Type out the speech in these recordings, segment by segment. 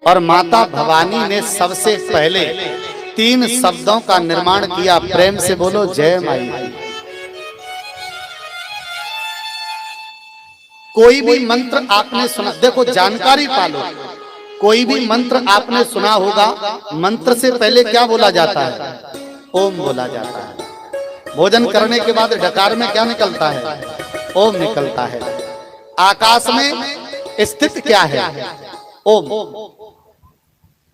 और माता भवानी ने सबसे पहले 3 शब्दों का निर्माण किया। प्रेम से बोलो जय माई। कोई भी मंत्र आपने सुना, देखो जानकारी पालो, कोई भी मंत्र आपने सुना होगा, मंत्र से पहले क्या बोला जाता है? ओम बोला जाता है। भोजन करने के बाद डकार में क्या निकलता है? ओम निकलता है। आकाश में स्थित क्या है? ओम।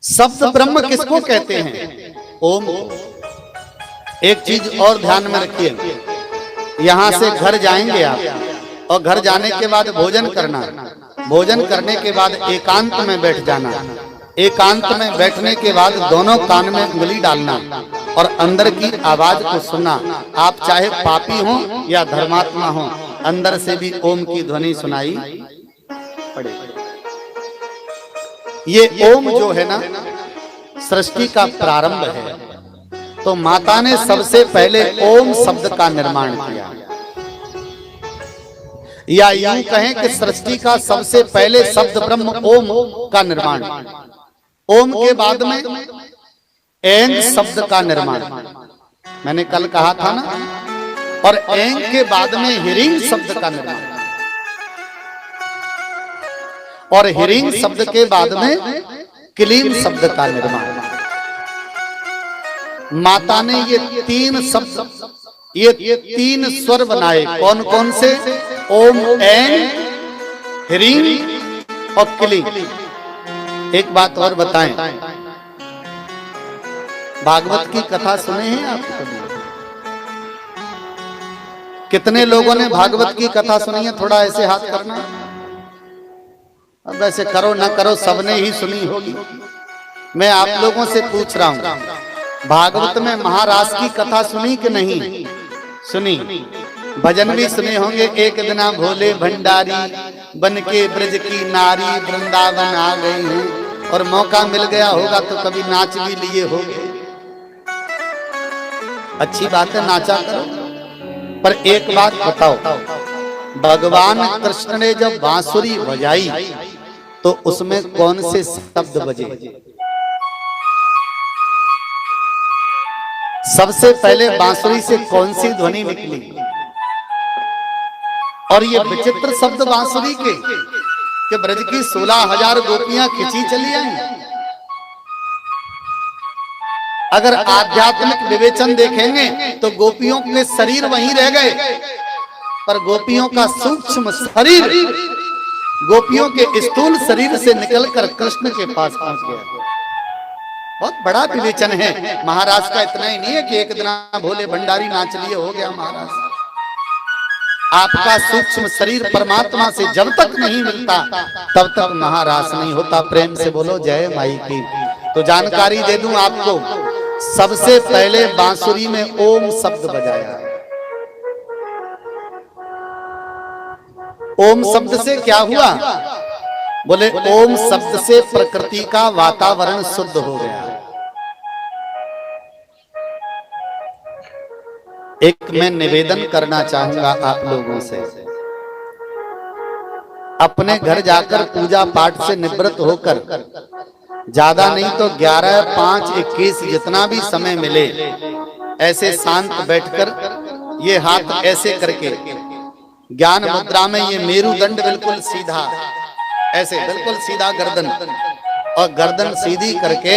शब्द ब्रह्म किसको कहते हैं? ओम। एक चीज और ध्यान में रखिए, यहां से घर जाएंगे आप और घर जाने के बाद भोजन करना, भोजन करने के बाद एकांत में बैठ जाना, एकांत में बैठने के बाद दोनों कान में उंगली डालना और अंदर की आवाज को सुनना। आप चाहे पापी हो या धर्मात्मा हो, अंदर से भी ओम की ध्वनि सुनाई पड़ेगी। ये ओम जो है ना, सृष्टि का प्रारंभ है। तो माता ने सबसे पहले ओम शब्द का निर्माण किया, या यूं कहें कि सृष्टि का सबसे पहले शब्द ब्रह्म ओम का निर्माण। ओम के बाद में एंग शब्द का निर्माण, मैंने कल कहा था ना, और एंग के बाद में हिरिंग शब्द का निर्माण, और हिरिंग शब्द के बाद में क्लीम शब्द का निर्माण। माता ने ये 3 शब्द, ये 3 स्वर बनाए। कौन कौन से? ओम, एंग, ह्रीं और क्लीं। एक बात और बताएं, भागवत की कथा सुने हैं आप कभी? कितने लोगों ने भागवत की कथा सुनी है? थोड़ा ऐसे हाथ करना। अब ऐसे करो ना करो, सबने ही सुनी होगी। मैं आप लोगों से पूछ रहा हूं, भागवत में महाराज की कथा सुनी कि नहीं सुनी? भजन भी सुने होंगे। एक दिना भोले भंडारी बन के ब्रज की नारी वृंदावन आ गई हैं, और मौका मिल गया होगा तो कभी नाच भी लिए होंगे। अच्छी बात है, नाचा करो। पर एक बात बताओ, भगवान कृष्ण ने जब बांसुरी बजाई तो उसमें कौन से शब्द बजे? सबसे पहले बांसुरी से कौन सी ध्वनि निकली? और ये विचित्र शब्द बांसुरी के कि ब्रज की 16,000 गोपियां खिंची चली आई। अगर आध्यात्मिक विवेचन देखेंगे तो गोपियों के शरीर वहीं रह गए, पर गोपियों का सूक्ष्म शरीर गोपियों के स्थूल शरीर से निकलकर कृष्ण के पास पहुंच गया। बहुत बड़ा विवेचन है महाराज का। इतना ही नहीं है कि एक दिन भोले भंडारी नाच लिए हो गया महाराज। आपका सूक्ष्म शरीर परमात्मा से जब तक नहीं मिलता तब तक महाराज नहीं होता। प्रेम से बोलो जय माई की। तो जानकारी दे दूं आपको, सबसे पहले बांसुरी में ओम शब्द बजाया। ओम शब्द से क्या हुआ? बोले ओम शब्द से प्रकृति का वातावरण शुद्ध हो गया। एक मैं निवेदन करना चाहूंगा आप लोगों से, अपने घर जाकर पूजा पाठ से निवृत्त होकर ज्यादा नहीं तो 11, 5, 21 जितना भी समय मिले, ऐसे शांत बैठकर ये हाथ ऐसे करके ज्ञान मुद्रा में ये मेरुदंड बिल्कुल सीधा, ऐसे बिल्कुल सीधा गर्दन, और गर्दन सीधी करके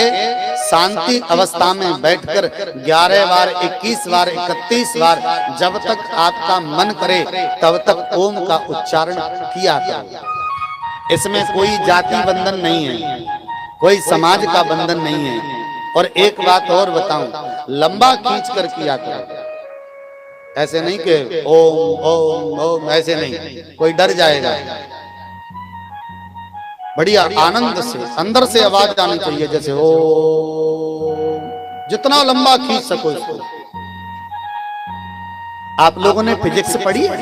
शांति अवस्था में बैठकर 11 बार, 21 बार, 31 बार जब तक आपका मन करे तब तक ओम का उच्चारण किया करो। इसमें कोई जाति बंधन नहीं है, कोई समाज का बंधन नहीं है। और एक बात और बताऊं, लंबा खींच कर किया करो। ऐसे नहीं कि ओम ओम ओम, ऐसे नहीं, कोई डर जाएगा। बढ़िया आनंद से अंदर से आवाज आनी चाहिए, जैसे ओ, जितना लंबा खींच सको इसको। आप लोगों ने फिजिक्स पढ़ी है?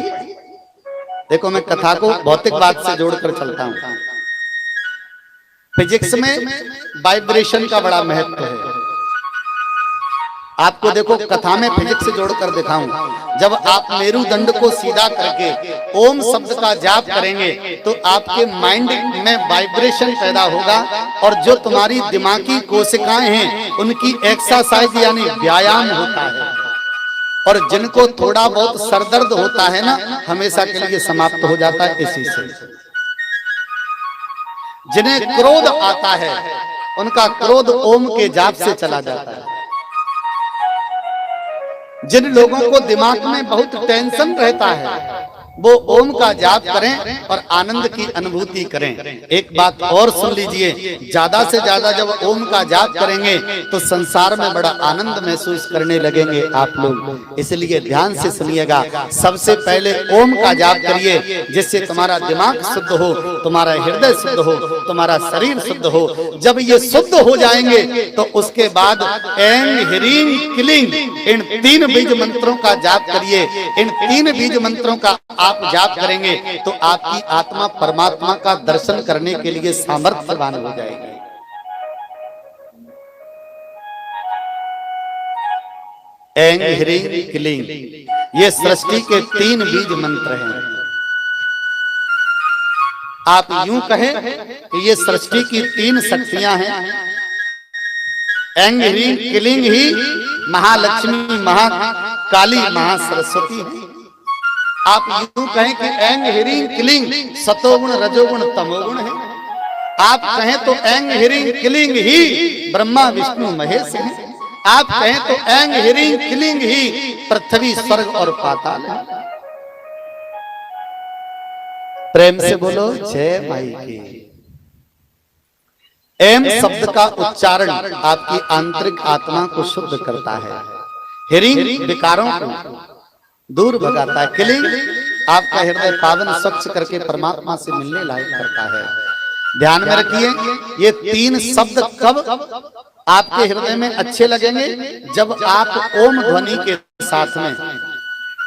देखो मैं कथा को भौतिकवाद से जोड़कर चलता हूं। फिजिक्स में वाइब्रेशन का बड़ा महत्व है। आपको देखो कथा में फिजिक्स से जोड़कर दिखाऊं, जब आप मेरुदंड को सीधा करके ओम शब्द का जाप करेंगे तो आपके माइंड में वाइब्रेशन पैदा होगा और जो तुम्हारी दिमागी कोशिकाएं हैं उनकी एक्सरसाइज यानी व्यायाम होता है। और जिनको थोड़ा बहुत सरदर्द होता है ना, हमेशा के लिए समाप्त हो जाता है इसी से। जिन्हें क्रोध आता है उनका क्रोध ओम के जाप से चला जाता है। जिन लोगों को दिमाग में बहुत टेंशन रहता है वो ओम का जाप करें और आनंद की अनुभूति करें। एक बात और सुन लीजिए, ज्यादा से ज्यादा जब ओम का जाप करेंगे तो संसार में बड़ा आनंद महसूस करने लगेंगे आप लोग। इसलिए ध्यान से सुनिएगा। सबसे पहले ओम का जाप करिए जिससे तुम्हारा दिमाग शुद्ध हो, तुम्हारा हृदय शुद्ध हो, तुम्हारा शरीर शुद्ध हो। जब ये शुद्ध हो जाएंगे तो उसके बाद ऐं ह्रीं क्लीं इन 3 बीज मंत्रों का जाप करिए। इन 3 बीज मंत्रों का आप जाप करेंगे तो आपकी आत्मा परमात्मा का दर्शन करने के लिए सामर्थ्यवान हो जाएगी। ऐं ह्रीं क्लीं ये सृष्टि के 3 बीज मंत्र हैं। आप यूं कहें कि ये सृष्टि की 3 शक्तियां हैं। ऐं ह्रीं क्लीं ही महालक्ष्मी, महाकाली, महासरस्वती है। आप यूं कहें कि ऐं ह्रीं क्लीं सतोगुण रजोगुण तमोगुण है। आप कहें तो ऐं ह्रीं क्लीं ही ब्रह्मा विष्णु महेश है। आप कहें तो ऐं ह्रीं क्लीं ही पृथ्वी स्वर्ग और पाताल है। प्रेम से बोलो जय माई की। एम शब्द का उच्चारण आपकी आंतरिक आत्मा को शुद्ध करता है। ह्रीं विकारों को दूर भगाता है। क्लीं आपका हृदय पावन स्वच्छ करके परमात्मा से मिलने लायक करता है। ध्यान में रखिए, ये 3 शब्द कब आपके हृदय में अच्छे लगेंगे? जब आप ओम ध्वनि के साथ में,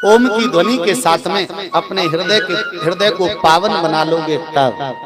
ओम की ध्वनि के साथ में अपने हृदय को पावन बना लोगे तब।